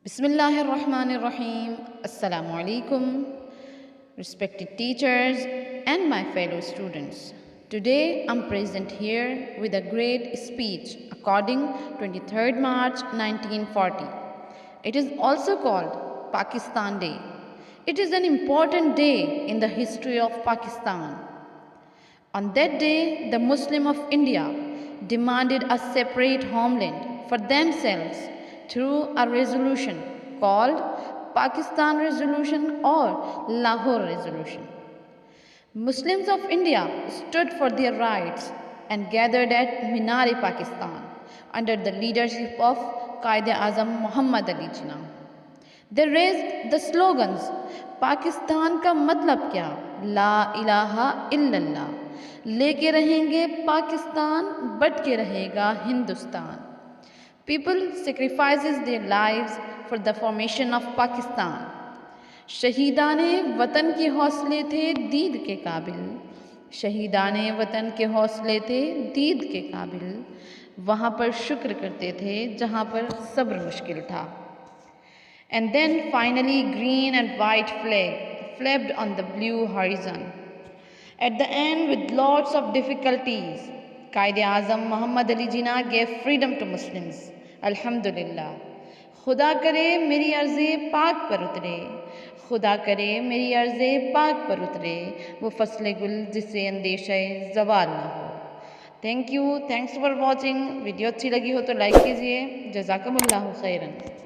Bismillahirrahmanirrahim. Assalamu alaikum, respected teachers and my fellow students. Today I'm present here with a great speech according 23rd March 1940. It is also called Pakistan Day. It is an important day in the history of Pakistan. On that day, the Muslims of India demanded a separate homeland for themselves through a resolution called Pakistan Resolution or Lahore Resolution. Muslims of India stood for their rights and gathered at Minar-e Pakistan under the leadership of Quaid-e-Azam Muhammad Ali Jinnah. They raised the slogans, Pakistan का मतलब क्या, ला इलाहा इल्लल्लाह, लेके रहेंगे Pakistan, but के रहेगा Hindustan. People sacrifices their lives for the formation of Pakistan. शहीदाने वतन के हौसले थे दीद के काबिल, शहीदाने वतन के हौसले थे दीद के काबिल, वहाँ पर शुक्र करते थे जहाँ पर सब्र मुश्किल था. And then finally green and white flag flapped on the blue horizon. At the end, with lots of difficulties, Quaid-e-Azam Muhammad Ali Jinnah gave freedom to Muslims. Alhamdulillah. खुदा करे मेरी अर्ज़े पाक पर उतरे, खुदा करे मेरी अर्ज़े पाक पर उतरे, वो फसले गुल जिसे अंदेशा ज़वाल ना हो. Thanks for watching. वीडियो अच्छी लगी हो तो लाइक कीजिए. जज़ाकमुल्लाहु खैरन.